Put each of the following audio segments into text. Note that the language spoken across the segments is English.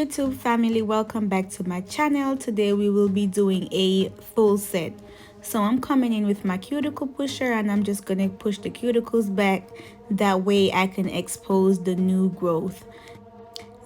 YouTube family, welcome back to my channel. Today we will be doing a full set. So I'm coming in with my cuticle pusher and I'm just going to push the cuticles back. That way I can expose the new growth.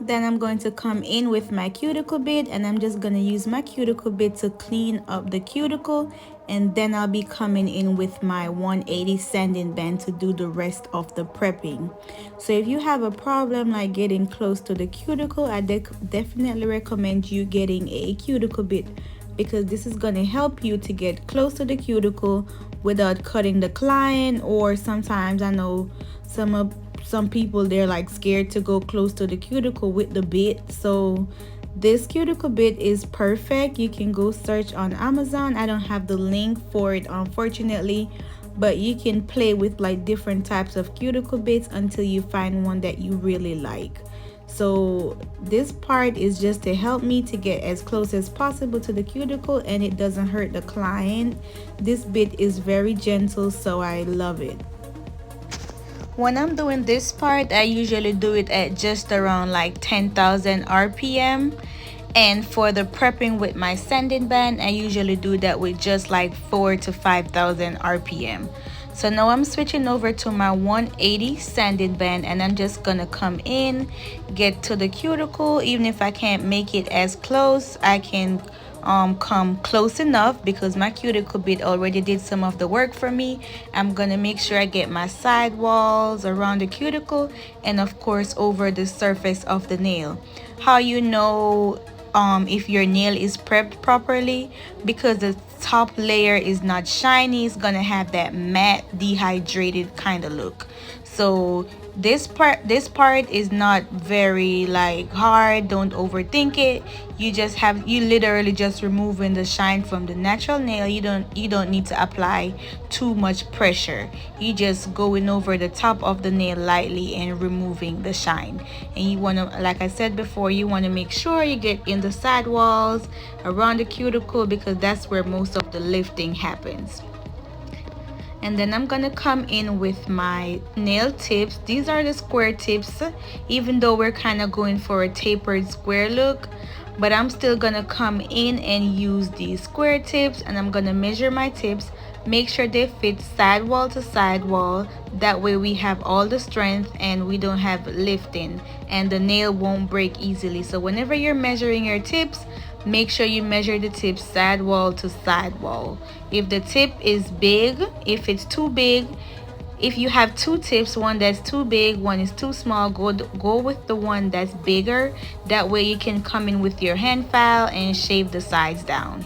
Then I'm going to come in with my cuticle bit and I'm just going to use my cuticle bit to clean up the cuticle, and then I'll be coming in with my 180 sanding band to do the rest of the prepping. So if you have a problem like getting close to the cuticle, I definitely recommend you getting a cuticle bit, because this is going to help you to get close to the cuticle without cutting the client. Or sometimes I know some people, they're like scared to go close to the cuticle with the bit. So this cuticle bit is perfect. You can go search on Amazon. I don't have the link for it unfortunately, but you can play with like different types of cuticle bits until you find one that you really like. So this part is just to help me to get as close as possible to the cuticle, and it doesn't hurt the client. This bit is very gentle, so I love it. When I'm doing this part, I usually do it at just around like 10,000 RPM. And for the prepping with my sanding band, I usually do that with just like 4,000 to 5,000 RPM. So now I'm switching over to my 180 sanding band, and I'm just gonna come in, get to the cuticle. Even if I can't make it as close, I can come close enough because my cuticle bit already did some of the work for me. I'm gonna make sure I get my side walls around the cuticle, and of course over the surface of the nail. How you know if your nail is prepped properly? Because the top layer is not shiny, it's gonna have that matte dehydrated kind of look. So this part is not very like hard. Don't overthink it. You literally just removing the shine from the natural nail. You don't need to apply too much pressure. You just going over the top of the nail lightly and removing the shine. And you want to, like I said before, you want to make sure you get in the side walls around the cuticle, because that's where most of the lifting happens. And then I'm gonna come in with my nail tips. These are the square tips, even though we're kind of going for a tapered square look, but I'm still gonna come in and use these square tips, and I'm gonna measure my tips, make sure they fit side wall to side wall. That way we have all the strength and we don't have lifting, and the nail won't break easily. So whenever you're measuring your tips, make sure you measure the tip side wall to side wall. If the tip is big, if it's too big, if you have two tips, one that's too big, one is too small, go with the one that's bigger. That way you can come in with your hand file and shave the sides down.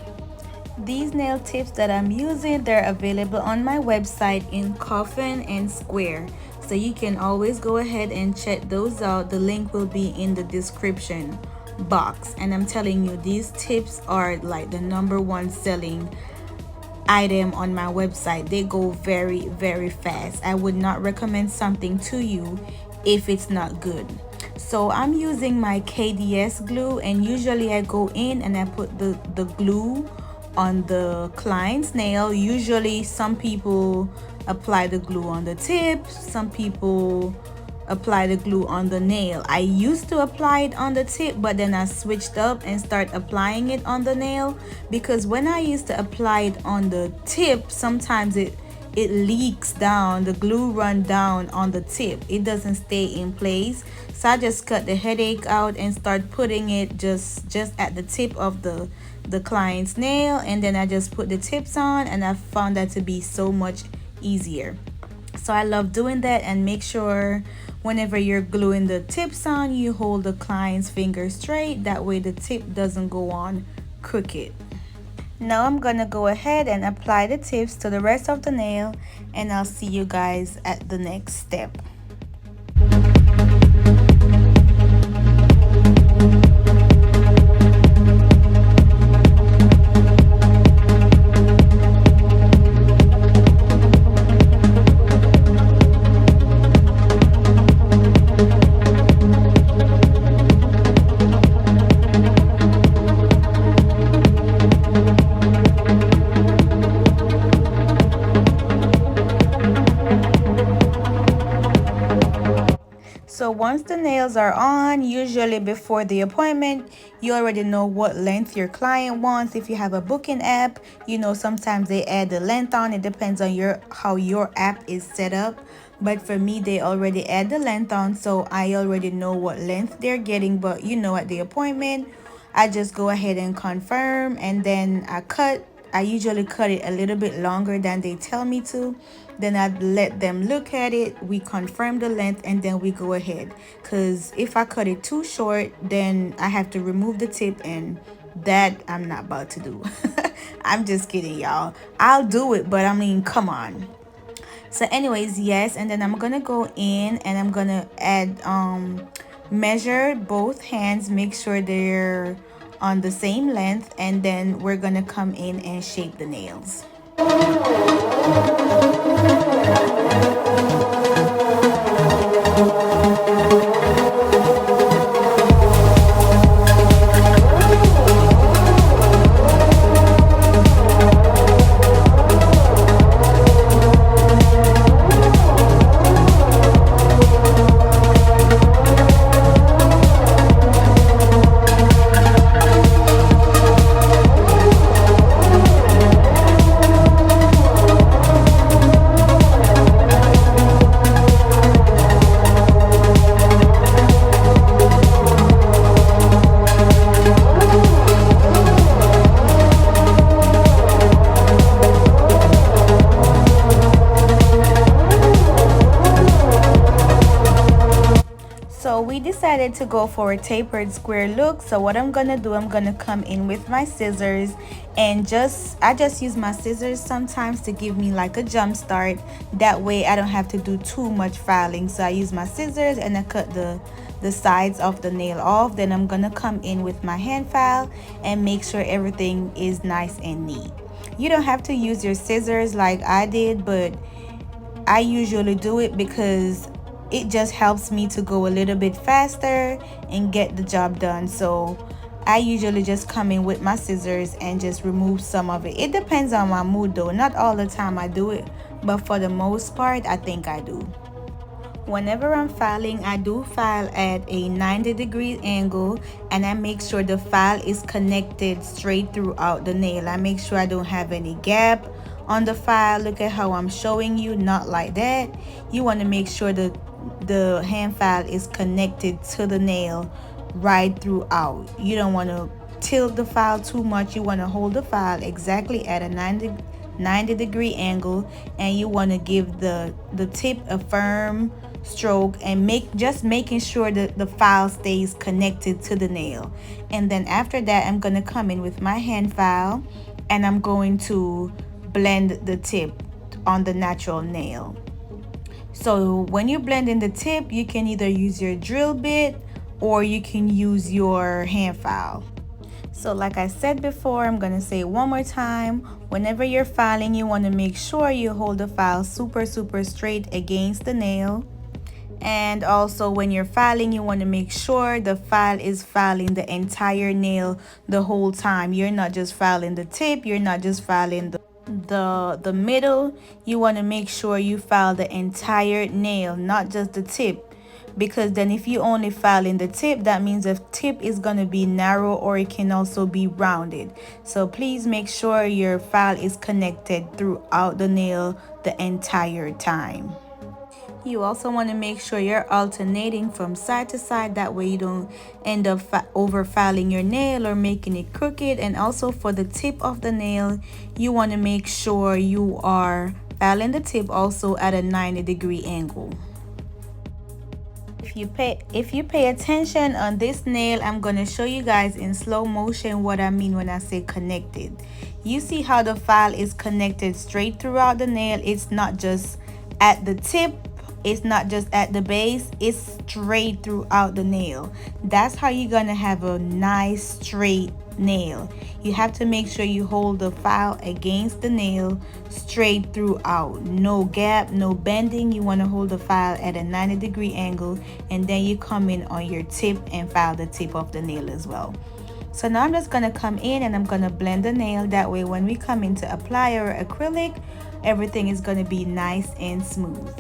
These nail tips that I'm using, they're available on my website in coffin and square, so you can always go ahead and check those out. The link will be in the description box. And I'm telling you, these tips are like the #1 selling item on my website. They go very, very fast. I would not recommend something to you if it's not good. So I'm using my KDS glue, and usually I go in and I put the glue on the client's nail. Usually some people apply the glue on the tip, some people apply the glue on the nail. I used to apply it on the tip, but then I switched up and start applying it on the nail, because when I used to apply it on the tip, sometimes it leaks down, the glue run down on the tip, it doesn't stay in place. So I just cut the headache out and start putting it just at the tip of the client's nail, and then I just put the tips on, and I found that to be so much easier. So I love doing that. And make sure whenever you're gluing the tips on, you hold the client's finger straight. That way the tip doesn't go on crooked. Now I'm gonna go ahead and apply the tips to the rest of the nail, and I'll see you guys at the next step. So once the nails are on, usually before the appointment, you already know what length your client wants. If you have a booking app, you know sometimes they add the length on. It depends on how your app is set up. But for me, they already add the length on, so I already know what length they're getting. But you know, at the appointment, I just go ahead and confirm, and then I cut. I usually cut it a little bit longer than they tell me to. Then I let them look at it, we confirm the length, and then we go ahead. Because if I cut it too short, then I have to remove the tip, and that I'm not about to do. I'm just kidding, y'all. I'll do it, but I mean, come on. So anyways, yes, and then I'm gonna go in and I'm gonna add measure both hands, make sure they're on the same length, and then we're gonna come in and shape the nails. So we decided to go for a tapered square look. So what I'm gonna do, I'm gonna come in with my scissors and I just use my scissors sometimes to give me like a jump start. That way I don't have to do too much filing. So I use my scissors and I cut the sides of the nail off. Then I'm gonna come in with my hand file and make sure everything is nice and neat. You don't have to use your scissors like I did, but I usually do it because it just helps me to go a little bit faster and get the job done. So I usually just come in with my scissors and just remove some of it. It depends on my mood though. Not all the time I do it, but for the most part I think I do. Whenever I'm filing, I do file at a 90-degree angle, and I make sure the file is connected straight throughout the nail. I make sure I don't have any gap on the file. Look at how I'm showing you, not like that. You want to make sure that the hand file is connected to the nail right throughout. You don't want to tilt the file too much. You want to hold the file exactly at a 90-degree angle, and you want to give the tip a firm stroke and making sure that the file stays connected to the nail. And then after that, I'm going to come in with my hand file and I'm going to blend the tip on the natural nail. So when you're blending the tip, you can either use your drill bit or you can use your hand file. So like I said before, I'm gonna say it one more time. Whenever you're filing, you want to make sure you hold the file super straight against the nail. And also when you're filing, you want to make sure the file is filing the entire nail the whole time. You're not just filing the tip, you're not just filing the middle. You want to make sure you file the entire nail, not just the tip, because then if you only file in the tip, that means the tip is going to be narrow or it can also be rounded. So please make sure your file is connected throughout the nail the entire time. You also want to make sure you're alternating from side to side. That way you don't end up over filing your nail or making it crooked. And also for the tip of the nail, you want to make sure you are filing the tip also at a 90-degree angle. If you pay attention on this nail, I'm going to show you guys in slow motion what I mean when I say connected. You see how the file is connected straight throughout the nail. It's not just at the tip, it's not just at the base, it's straight throughout the nail. That's how you're gonna have a nice straight nail. You have to make sure you hold the file against the nail straight throughout. No gap, no bending. You want to hold the file at a 90-degree angle, and then you come in on your tip and file the tip of the nail as well. So now I'm just gonna come in and I'm gonna blend the nail. That way when we come in to apply our acrylic, everything is gonna be nice and smooth.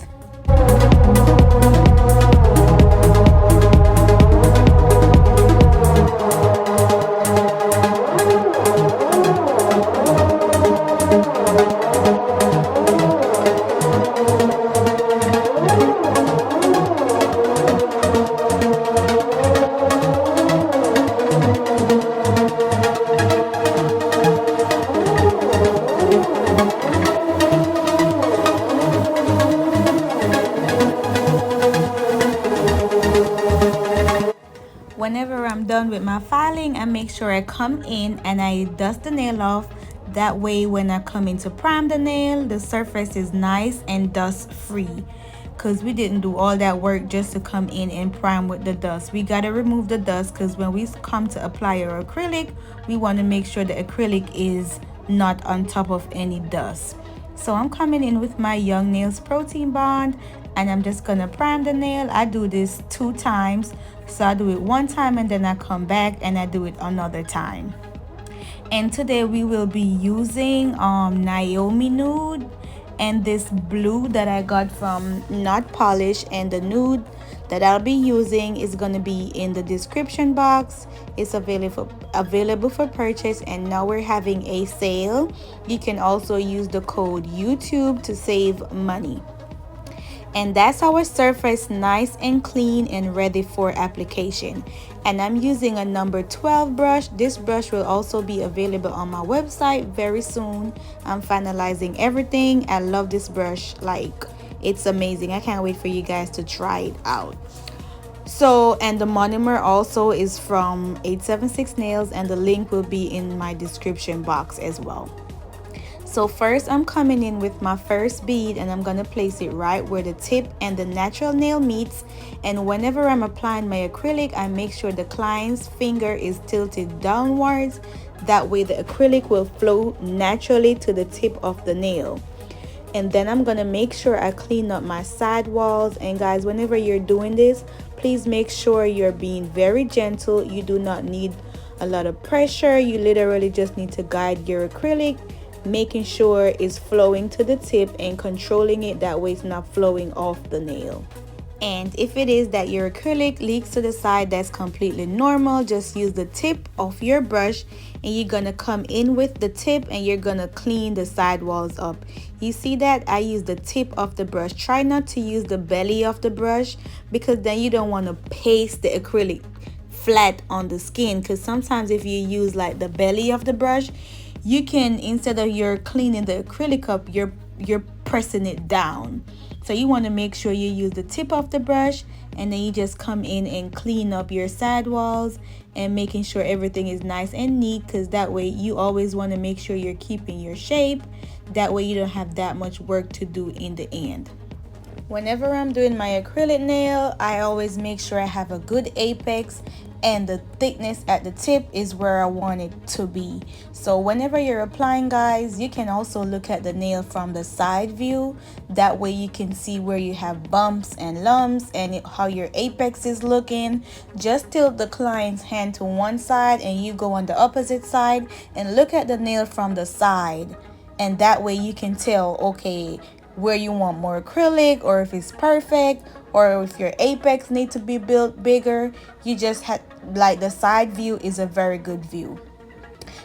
Whenever I'm done with my filing, I make sure I come in and I dust the nail off. That way when I come in to prime the nail, the surface is nice and dust free, because we didn't do all that work just to come in and prime with the dust. We got to remove the dust, because when we come to apply our acrylic, we want to make sure the acrylic is not on top of any dust. So I'm coming in with my Young Nails Protein Bond, and I'm just gonna prime the nail. I do this 2 times, so I do it 1 time and then I come back and I do it another time. And today we will be using NyomiNude and this blue that I got from Not Polish, and the nude that I'll be using is going to be in the description box. It's available for purchase, and now we're having a sale. You can also use the code YouTube to save money. And that's our surface, nice and clean and ready for application. And I'm using a number 12 brush. This brush will also be available on my website very soon. I'm finalizing everything. I love this brush, like it's amazing. I can't wait for you guys to try it out. So, and the monomer also is from 876 Nails, and the link will be in my description box as well. So first I'm coming in with my first bead, and I'm going to place it right where the tip and the natural nail meets. And whenever I'm applying my acrylic, I make sure the client's finger is tilted downwards. That way the acrylic will flow naturally to the tip of the nail. And then I'm going to make sure I clean up my side walls. And guys, whenever you're doing this, please make sure you're being very gentle. You do not need a lot of pressure. You literally just need to guide your acrylic, making sure it's flowing to the tip and controlling it, that way it's not flowing off the nail. And if it is that your acrylic leaks to the side, that's completely normal. Just use the tip of your brush, and you're gonna come in with the tip and you're gonna clean the side walls up. You see that I use the tip of the brush. Try not to use the belly of the brush, because then you don't want to paste the acrylic flat on the skin, because sometimes if you use like the belly of the brush, you can, instead of you're cleaning the acrylic up, you're pressing it down. So you want to make sure you use the tip of the brush, and then you just come in and clean up your side walls and making sure everything is nice and neat, because that way you always want to make sure you're keeping your shape. That way you don't have that much work to do in the end. Whenever I'm doing my acrylic nail, I always make sure I have a good apex, and the thickness at the tip is where I want it to be. So whenever you're applying, guys, you can also look at the nail from the side view. That way you can see where you have bumps and lumps and how your apex is looking. Just tilt the client's hand to one side and you go on the opposite side and look at the nail from the side, and that way you can tell, okay, where you want more acrylic, or if it's perfect, or if your apex needs to be built bigger. You just had, like, the side view is a very good view.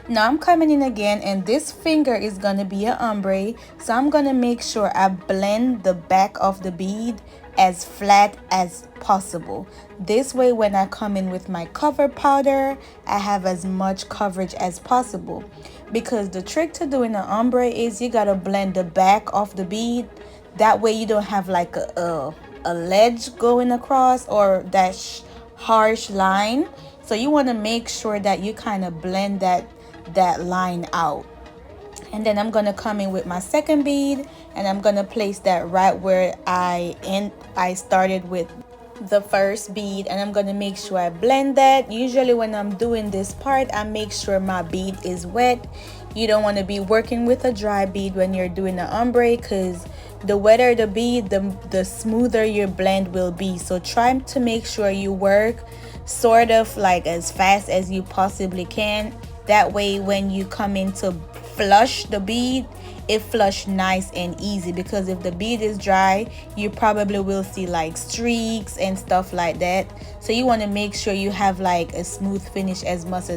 Now I'm coming in again, and this finger is gonna be an ombre, so I'm gonna make sure I blend the back of the bead as flat as possible. This way when I come in with my cover powder, I have as much coverage as possible, because the trick to doing an ombre is you gotta blend the back of the bead. That way you don't have like a ledge going across, or that harsh line. So you want to make sure that you kind of blend that line out. And then I'm gonna come in with my second bead, and I'm gonna place that right where I started with the first bead, and I'm gonna make sure I blend that. Usually when I'm doing this part, I make sure my bead is wet. You don't want to be working with a dry bead when you're doing the ombre, because the wetter the bead, the smoother your blend will be. So try to make sure you work sort of like as fast as you possibly can. That way when you come in to flush the bead, it flush nice and easy, because if the bead is dry, you probably will see like streaks and stuff like that. So you want to make sure you have like a smooth finish as much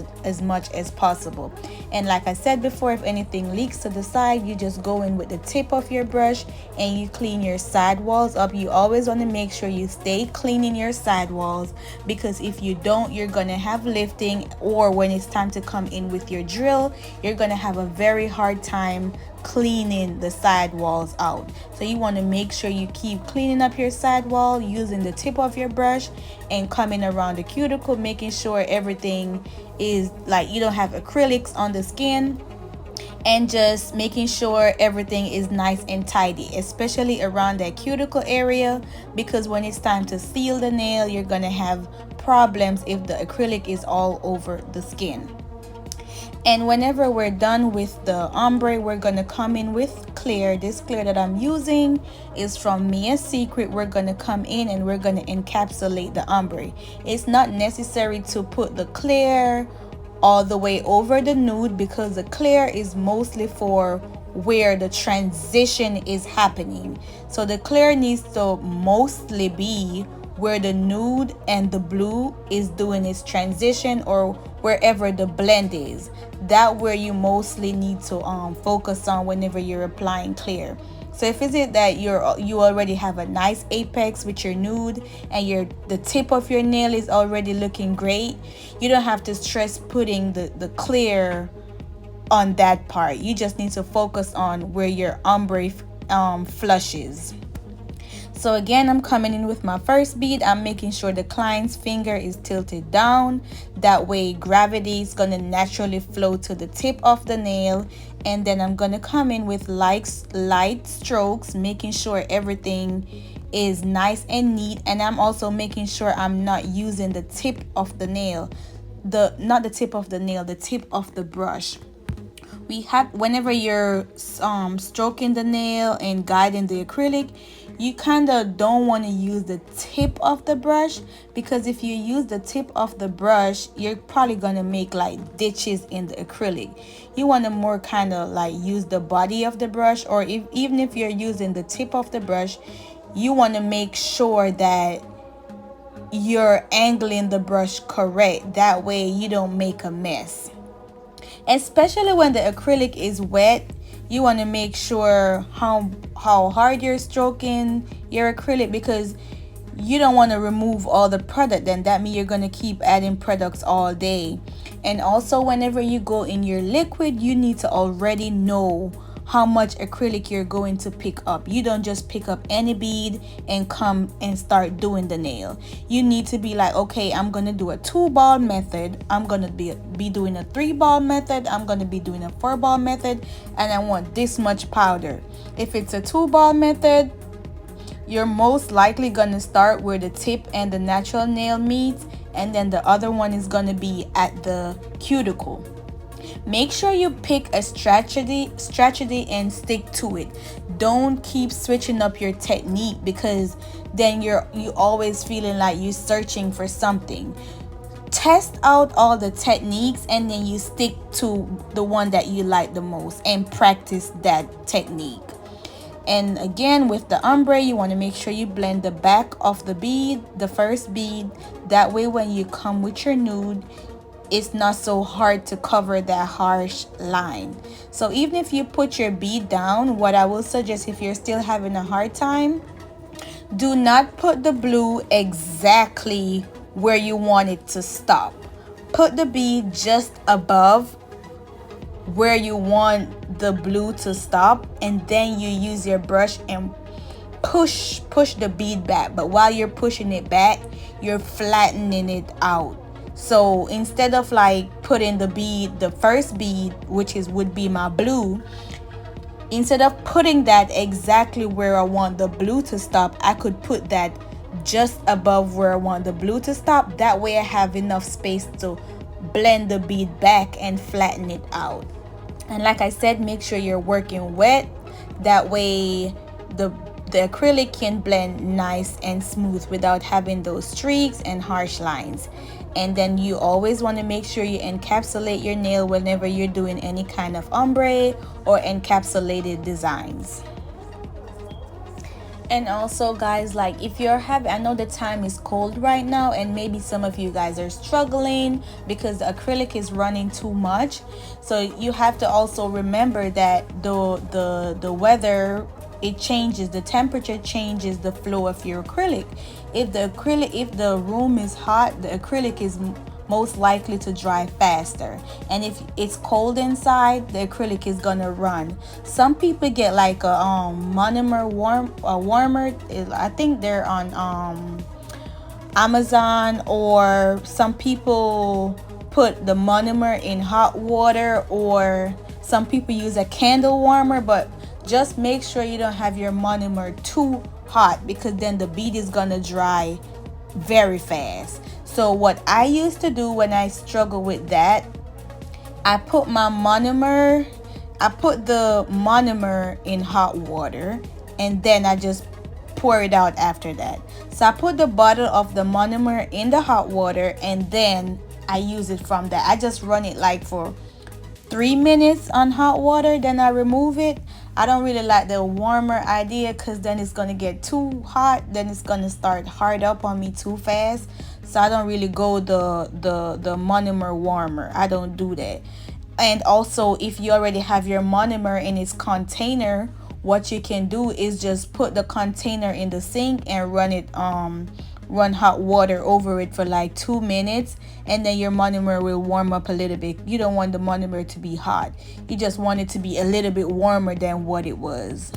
as possible. And like I said before, if anything leaks to the side, you just go in with the tip of your brush and you clean your side walls up. You always want to make sure you stay cleaning your side walls, because if you don't, you're gonna have lifting, or when it's time to come in with your drill, you're gonna have a very hard time cleaning the side walls out. So you want to make sure you keep cleaning up your side wall using the tip of your brush and coming around the cuticle, making sure everything is like you don't have acrylics on the skin, and just making sure everything is nice and tidy, especially around that cuticle area, because when it's time to seal the nail, you're gonna have problems if the acrylic is all over the skin. And whenever we're done with the ombre, we're gonna come in with clear. This clear that I'm using is from Mia's Secret. We're gonna come in and we're gonna encapsulate the ombre. It's not necessary to put the clear all the way over the nude, because the clear is mostly for where the transition is happening. So the clear needs to mostly be where the nude and the blue is doing its transition, or wherever the blend is. That where you mostly need to focus on whenever you're applying clear. So if is it that you already have a nice apex with your nude and the tip of your nail is already looking great, you don't have to stress putting the clear on that part. You just need to focus on where your ombre flushes. So again, I'm coming in with my first bead. I'm making sure the client's finger is tilted down. That way gravity is going to naturally flow to the tip of the nail. And then I'm going to come in with light strokes, making sure everything is nice and neat. And I'm also making sure I'm not using the tip of the nail. Not the tip of the nail, the tip of the brush. Whenever you're stroking the nail and guiding the acrylic, you kind of don't want to use the tip of the brush, because if you use the tip of the brush, you're probably going to make like ditches in the acrylic. You want to more kind of like use the body of the brush, or even if you're using the tip of the brush, you want to make sure that you're angling the brush correct. That way you don't make a mess. Especially when the acrylic is wet, you want to make sure how hard you're stroking your acrylic, because you don't want to remove all the product. Then that means you're going to keep adding products all day. And also whenever you go in your liquid, you need to already know how much acrylic you're going to pick up. You don't just pick up any bead and come and start doing the nail. You need to be like, okay, I'm gonna do a 2-ball method, I'm gonna be doing a 3-ball method, I'm gonna be doing a 4-ball method, and I want this much powder. If it's a 2-ball method, you're most likely gonna start where the tip and the natural nail meets, and then the other one is gonna be at the cuticle. Make sure you pick a strategy and stick to it. Don't keep switching up your technique, because then you always feeling like you're searching for something. Test out all the techniques and then you stick to the one that you like the most and practice that technique. And again, with the ombre, you want to make sure you blend the back of the bead, the first bead. That way when you come with your nude, it's not so hard to cover that harsh line. So even if you put your bead down, what I will suggest, if you're still having a hard time, do not put the blue exactly where you want it to stop. Put the bead just above where you want the blue to stop, and then you use your brush and push the bead back. But while you're pushing it back, you're flattening it out. So instead of like putting the first bead, which would be my blue, instead of putting that exactly where I want the blue to stop, I could put that just above where I want the blue to stop. That way I have enough space to blend the bead back and flatten it out. And like I said, make sure you're working wet. That way the acrylic can blend nice and smooth without having those streaks and harsh lines. And then you always want to make sure you encapsulate your nail whenever you're doing any kind of ombre or encapsulated designs. And also guys, like if you're having, I know the time is cold right now and maybe some of you guys are struggling because the acrylic is running too much. So you have to also remember that the weather, it changes, the temperature changes the flow of your acrylic. If the room is hot, the acrylic is most likely to dry faster. And if it's cold inside, the acrylic is gonna run. Some people get like a monomer warmer. I think they're on Amazon, or some people put the monomer in hot water, or some people use a candle warmer. But just make sure you don't have your monomer too hot, because then the bead is gonna dry very fast. So what I used to do when I struggle with that, I put the monomer in hot water, and then I just pour it out after that. So I put the bottle of the monomer in the hot water, and then I use it from that. I just run it like for 3 minutes on hot water, then I remove it. I don't really like the warmer idea, because then it's gonna get too hot, then it's gonna start hard up on me too fast. So I don't really go the monomer warmer. I don't do that. And also, if you already have your monomer in its container, what you can do is just put the container in the sink and run hot water over it for like 2 minutes, and then your monomer will warm up a little bit. You don't want the monomer to be hot. You just want it to be a little bit warmer than what it was.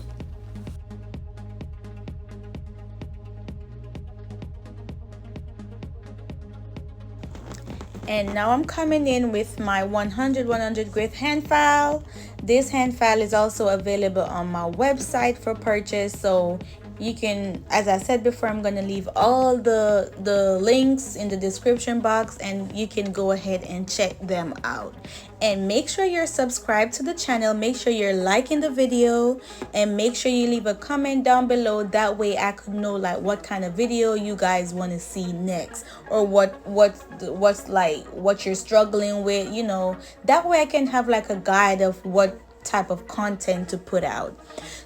And now I'm coming in with my 100 grit hand file. This hand file is also available on my website for purchase. So you can, as I said before, I'm going to leave all the links in the description box, and you can go ahead and check them out. And make sure you're subscribed to the channel, make sure you're liking the video, and make sure you leave a comment down below. That way I could know like what kind of video you guys want to see next, or what's like what you're struggling with, you know. That way I can have like a guide of what type of content to put out.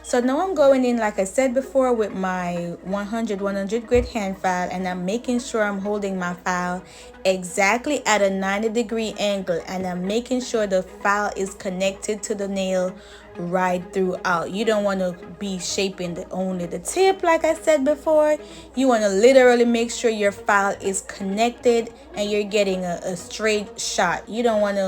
So now I'm going in, like I said before, with my 100 grit hand file, and I'm making sure I'm holding my file exactly at a 90-degree angle, and I'm making sure the file is connected to the nail right throughout. You don't want to be shaping only the tip, like I said before. You want to literally make sure your file is connected and you're getting a straight shot. You don't want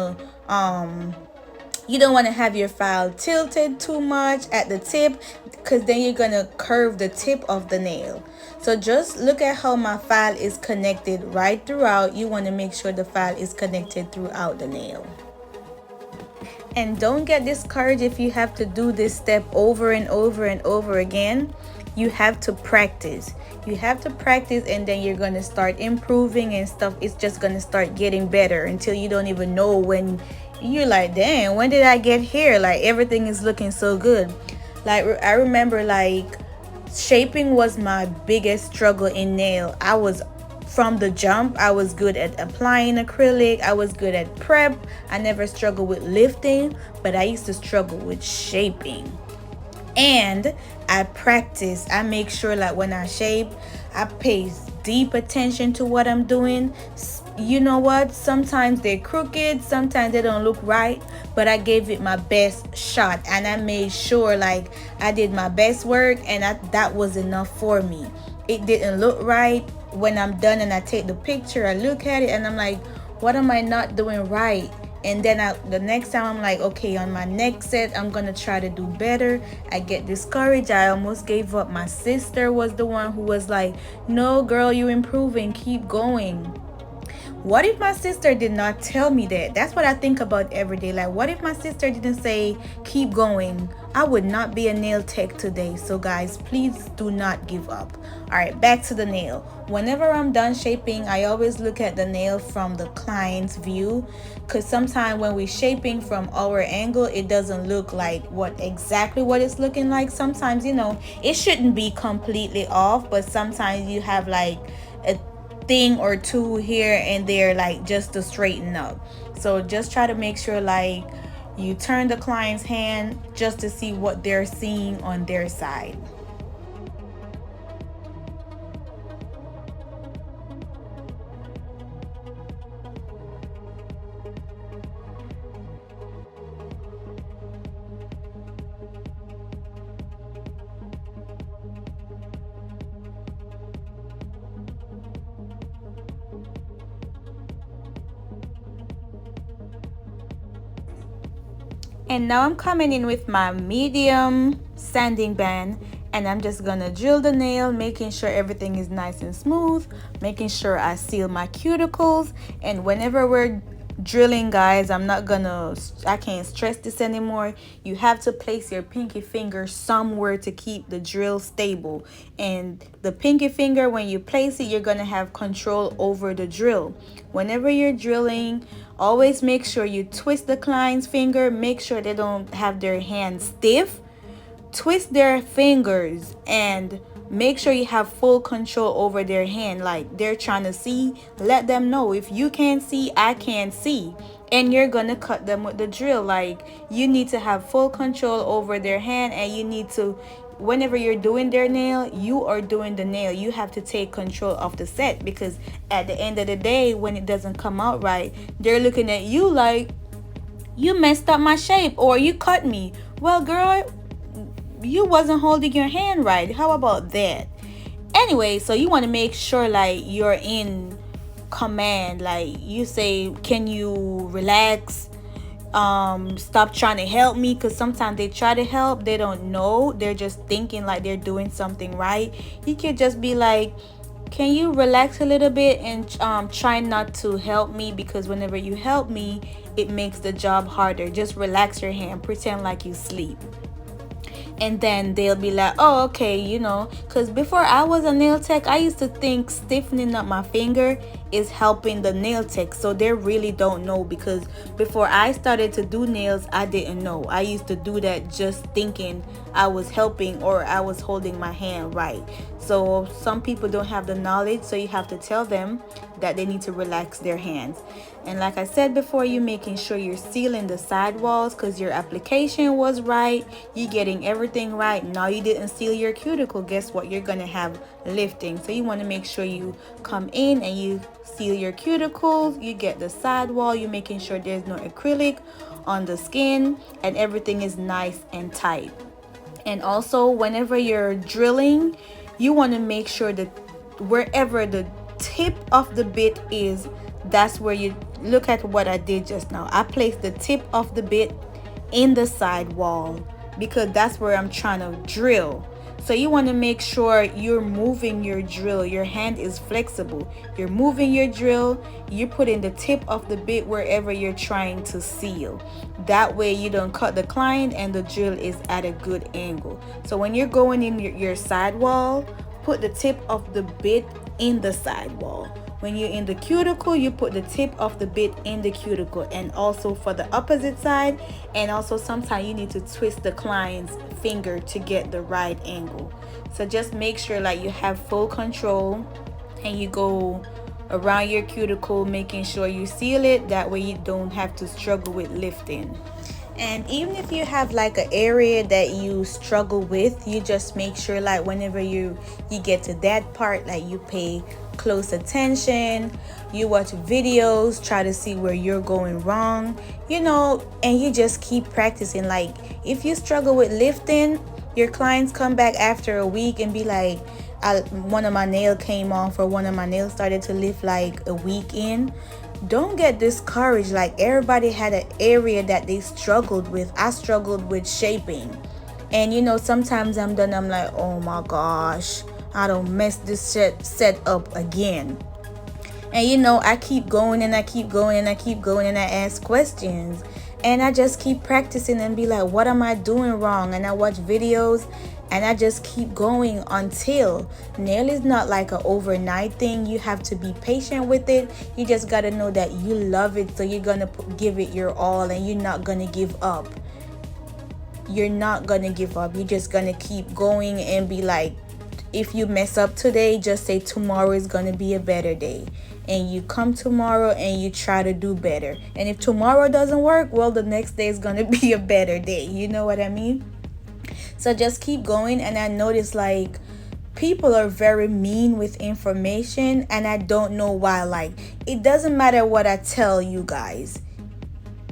to have your file tilted too much at the tip, because then you're going to curve the tip of the nail. So just look at how my file is connected right throughout. You want to make sure the file is connected throughout the nail. And don't get discouraged if you have to do this step over and over and over again. You have to practice. You have to practice, and then you're going to start improving and stuff. It's just going to start getting better until you don't even know when you're like, damn, when did I get here? Like, everything is looking so good. Like, I remember like shaping was my biggest struggle in nail. I was, from the jump, I was good at applying acrylic. I was good at prep. I never struggled with lifting, but I used to struggle with shaping. And I practice. I make sure like when I shape, I pay deep attention to what I'm doing. You know what, sometimes they're crooked, sometimes they don't look right, but I gave it my best shot, and I made sure like I did my best work, and that was enough for me. It didn't look right. When I'm done and I take the picture, I look at it and I'm like, what am I not doing right? And then the next time I'm like, okay, on my next set I'm gonna try to do better. I get discouraged. I almost gave up. My sister was the one who was like, no girl, you're improving, keep going. What if my sister did not tell me that? That's what I think about every day. Like, what if my sister didn't say keep going? I would not be a nail tech today. So guys, please do not give up. All right, back to the nail. Whenever I'm done shaping, I always look at the nail from the client's view, because sometimes when we're shaping from our angle, it doesn't look like exactly what it's looking like. Sometimes, you know, it shouldn't be completely off, but sometimes you have like a thing or two here and there, like just to straighten up. So just try to make sure like you turn the client's hand just to see what they're seeing on their side. And now I'm coming in with my medium sanding band, and I'm just gonna drill the nail, making sure everything is nice and smooth, making sure I seal my cuticles. And whenever we're drilling, guys, I can't stress this anymore. You have to place your pinky finger somewhere to keep the drill stable. And the pinky finger, when you place it, you're gonna have control over the drill. Whenever you're drilling, always make sure you twist the client's finger, make sure they don't have their hands stiff. Twist their fingers and make sure you have full control over their hand. Like they're trying to see, let them know, if you can't see, I can't see. And you're gonna cut them with the drill. Like, you need to have full control over their hand, and you need to, whenever you're doing their nail, you are doing the nail, you have to take control of the set, because at the end of the day, when it doesn't come out right, they're looking at you like, you messed up my shape, or you cut me. Well, girl, you wasn't holding your hand right. How about that? Anyway, so you want to make sure like you're in command. Like, you say, can you relax, stop trying to help me, because sometimes they try to help, they don't know, they're just thinking like they're doing something right. You could just be like, can you relax a little bit and try not to help me, because whenever you help me, it makes the job harder. Just relax your hand, pretend like you sleep. And then they'll be like, oh, okay, you know, because before I was a nail tech, I used to think stiffening up my finger is helping the nail tech. So they really don't know, because before I started to do nails, I didn't know. I used to do that just thinking I was helping or I was holding my hand right. So some people don't have the knowledge, so you have to tell them that they need to relax their hands. And like I said before, you're making sure you're sealing the side walls, because your application was right, you're getting everything right. Now you didn't seal your cuticle, guess what, you're gonna have lifting. So you want to make sure you come in and you seal your cuticles, you get the side wall, you're making sure there's no acrylic on the skin, and everything is nice and tight. And also, whenever you're drilling, you want to make sure that wherever the tip of the bit is, that's where you look at what I did just now. I placed the tip of the bit in the side wall, because that's where I'm trying to drill. So you want to make sure you're moving your drill, your hand is flexible, you're moving your drill, you're putting the tip of the bit wherever you're trying to seal. That way you don't cut the client and the drill is at a good angle. So when you're going in your side wall, put the tip of the bit in the side wall. When you're in the cuticle, you put the tip of the bit in the cuticle, and also for the opposite side. And also sometimes you need to twist the client's finger to get the right angle. So just make sure like you have full control, and you go around your cuticle making sure you seal it. That way you don't have to struggle with lifting. And even if you have like an area that you struggle with, you just make sure like whenever you get to that part, like you pay close attention, you watch videos, try to see where you're going wrong, you know, and you just keep practicing. Like if you struggle with lifting, your clients come back after a week and be like, one of my nail came off, or one of my nails started to lift like a week in. Don't get discouraged. Like everybody had an area that they struggled with. I struggled with shaping, and you know, sometimes I'm done, I'm like, oh my gosh, I don't mess this set up again. And you know, I keep going and I keep going and I keep going, and I ask questions, and I just keep practicing and be like, what am I doing wrong? And I watch videos, and I just keep going until nail is not like an overnight thing. You have to be patient with it. You just got to know that you love it, so you're gonna give it your all, and you're not gonna give up. You're not gonna give up. You're just gonna keep going and be like, if you mess up today, just say tomorrow is gonna be a better day, and you come tomorrow and you try to do better. And if tomorrow doesn't work, well, the next day is gonna be a better day. You know what I mean? So just keep going. And I notice like people are very mean with information, and I don't know why. Like it doesn't matter what I tell you guys,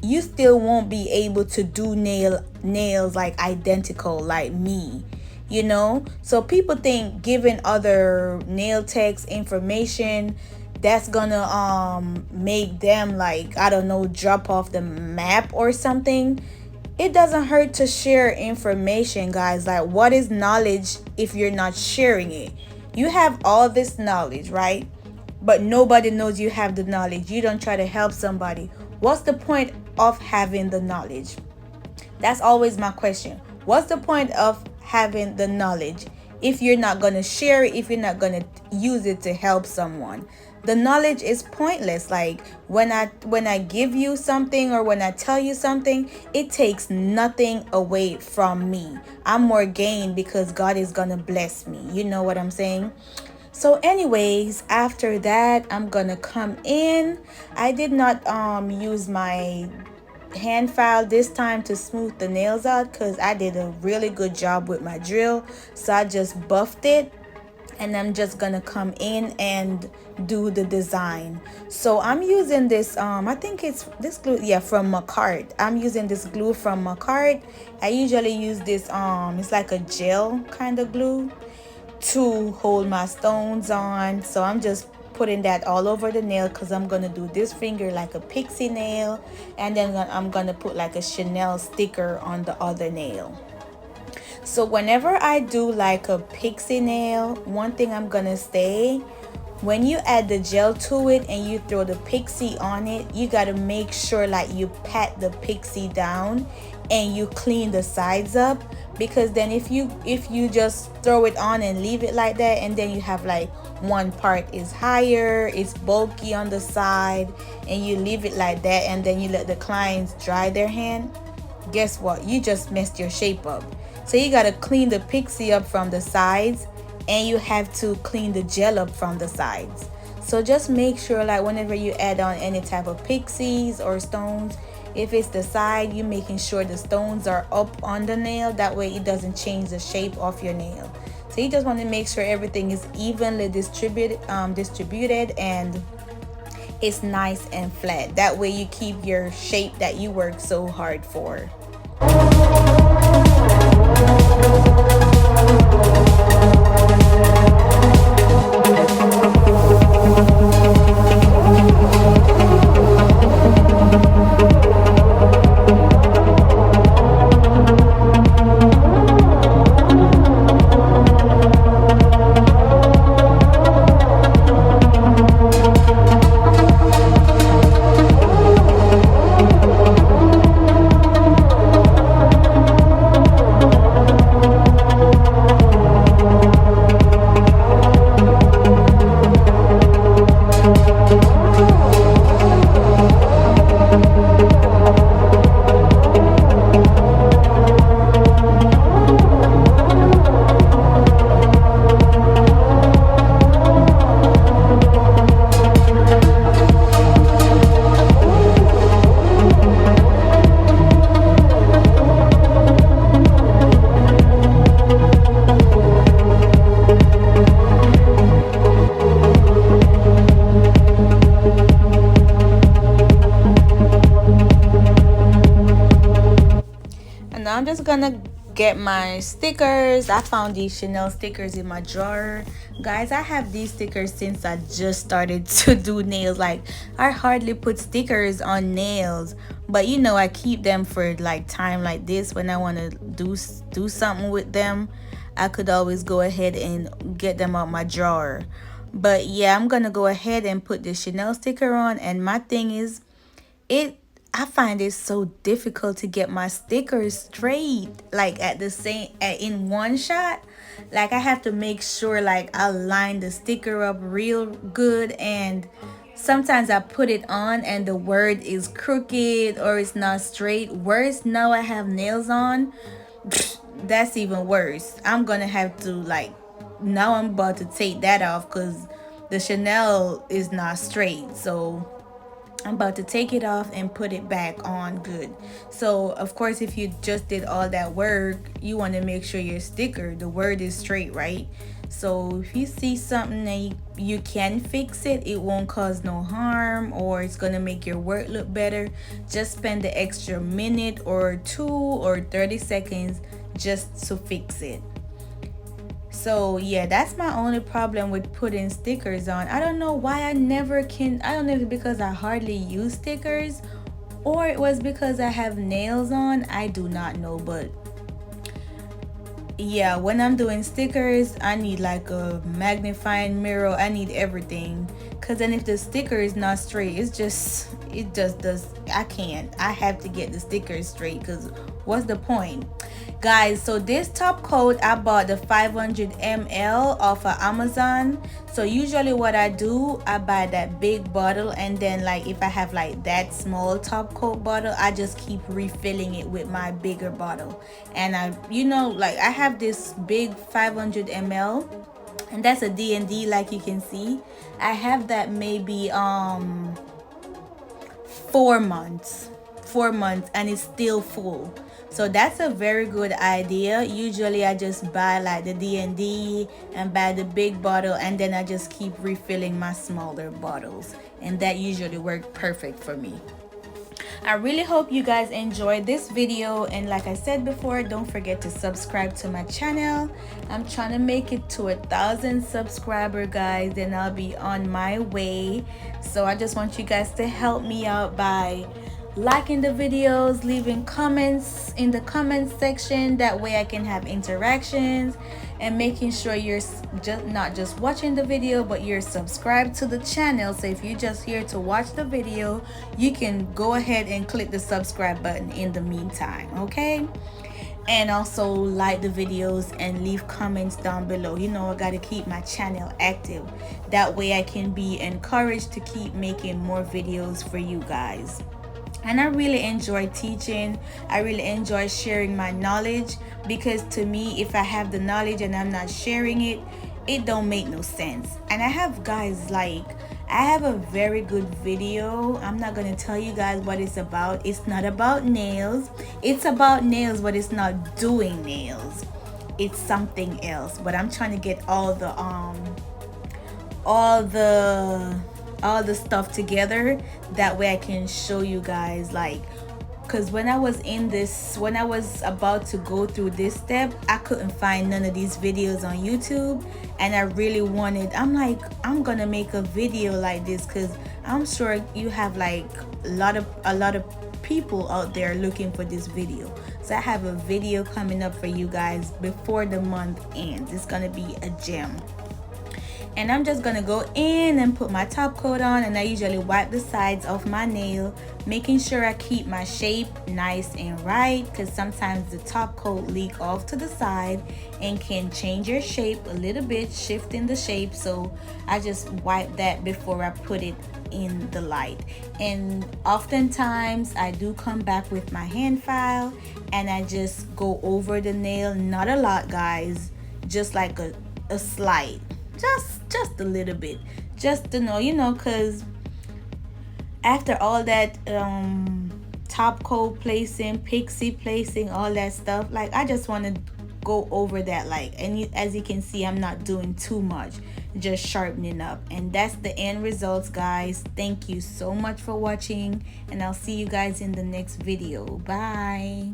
you still won't be able to do nails like identical like me, you know. So people think giving other nail techs information, that's gonna make them like, I don't know, drop off the map or something. it doesn't hurt to share information, guys. Like, what is knowledge if you're not sharing it? You have all this knowledge, right? But nobody knows you have the knowledge. You don't try to help somebody. What's the point of having the knowledge? That's always my question. What's the point of having the knowledge if you're not going to share it, if you're not going to use it to help someone? The knowledge is pointless. Like, when I give you something, or when I tell you something, it takes nothing away from me. I'm more gained because God is going to bless me. You know what I'm saying? So anyways, after that, I'm gonna come in. I did not use my hand file this time to smooth the nails out, because I did a really good job with my drill. So I just buffed it, and I'm just gonna come in and do the design. So I'm using this I think it's this glue, yeah, from Macart. I'm using this glue from Macart. I usually use this it's like a gel kind of glue to hold my stones on. So I'm just putting that all over the nail, because I'm gonna do this finger like a pixie nail, and then I'm gonna put like a Chanel sticker on the other nail. So whenever I do like a pixie nail, one thing I'm gonna say, when you add the gel to it and you throw the pixie on it, you gotta make sure like you pat the pixie down and you clean the sides up. Because then if you just throw it on and leave it like that, and then you have like one part is higher, it's bulky on the side, and you leave it like that, and then you let the clients dry their hand, guess what? You just messed your shape up. So you got to clean the pixie up from the sides, and you have to clean the gel up from the sides. So just make sure, like, whenever you add on any type of pixies or stones, if it's the side, you making sure the stones are up on the nail. That way it doesn't change the shape of your nail. So you just want to make sure everything is evenly distributed and it's nice and flat. That way you keep your shape that you work so hard for. I'm just gonna get my stickers. I found these Chanel stickers in my drawer. Guys, I have these stickers since I just started to do nails. Like, I hardly put stickers on nails, but you know, I keep them for like time like this. When I want to do something with them, I could always go ahead and get them out my drawer. But yeah, I'm gonna go ahead and put the Chanel sticker on. And my thing is, I find it so difficult to get my stickers straight, like in one shot. Like, I have to make sure like I line the sticker up real good, and sometimes I put it on and the word is crooked or it's not straight. Worse, now I have nails on. That's even worse. I'm gonna have to, like, now I'm about to take that off because the Chanel is not straight. So I'm about to take it off and put it back on good. So of course, if you just did all that work, you want to make sure your sticker, the word is straight, right? So if you see something and you can fix it, it won't cause no harm, or it's gonna make your work look better. Just spend the extra minute or 2 or 30 seconds just to fix it. So yeah, that's my only problem with putting stickers on. I don't know why I never can. I don't know if it's because I hardly use stickers, or it was because I have nails on. I do not know, but yeah, when I'm doing stickers, I need like a magnifying mirror. I need everything, because then if the sticker is not straight, it just does. I can't. I have to get the stickers straight, because what's the point, guys? So this top coat, I bought the 500 ml off of Amazon. So usually what I do, I buy that big bottle, and then like if I have like that small top coat bottle, I just keep refilling it with my bigger bottle. And I, you know, like I have this big 500 ml, and that's a D&D, like you can see. I have that maybe 4 months, and it's still full. So that's a very good idea. Usually I just buy like the D&D and buy the big bottle, and then I just keep refilling my smaller bottles, and that usually works perfect for me. I really hope you guys enjoyed this video, and like I said before, don't forget to subscribe to my channel. I'm trying to make it to 1,000 subscribers, guys, and I'll be on my way. So I just want you guys to help me out by liking the videos, leaving comments in the comment section. That way I can have interactions, and making sure you're not just watching the video, but you're subscribed to the channel. So if you're just here to watch the video, you can go ahead and click the subscribe button in the meantime, okay? And also like the videos and leave comments down below. You know, I gotta keep my channel active. That way I can be encouraged to keep making more videos for you guys. And I really enjoy teaching. I really enjoy sharing my knowledge, because to me, if I have the knowledge and I'm not sharing it, it don't make no sense. And I have, guys, like I have a very good video. I'm not gonna tell you guys what it's about. It's not about nails. It's about nails, but it's not doing nails. It's something else. But I'm trying to get all the stuff together, that way I can show you guys, like, because when I was about to go through this step, I couldn't find none of these videos on YouTube, and I really wanted, I'm like, I'm gonna make a video like this, because I'm sure you have like a lot of people out there looking for this video. So I have a video coming up for you guys before the month ends. It's gonna be a gem. And I'm just gonna go in and put my top coat on, and I usually wipe the sides of my nail, making sure I keep my shape nice and right, because sometimes the top coat leak off to the side and can change your shape a little bit, shifting the shape. So I just wipe that before I put it in the light. And oftentimes I do come back with my hand file, and I just go over the nail, not a lot, guys, just like a slight, just a little bit, just to know, you know, because after all that top coat placing, pixie placing, all that stuff, like I just want to go over that, like, and as you can see, I'm not doing too much, just sharpening up. And that's the end results, guys. Thank you so much for watching, and I'll see you guys in the next video. Bye.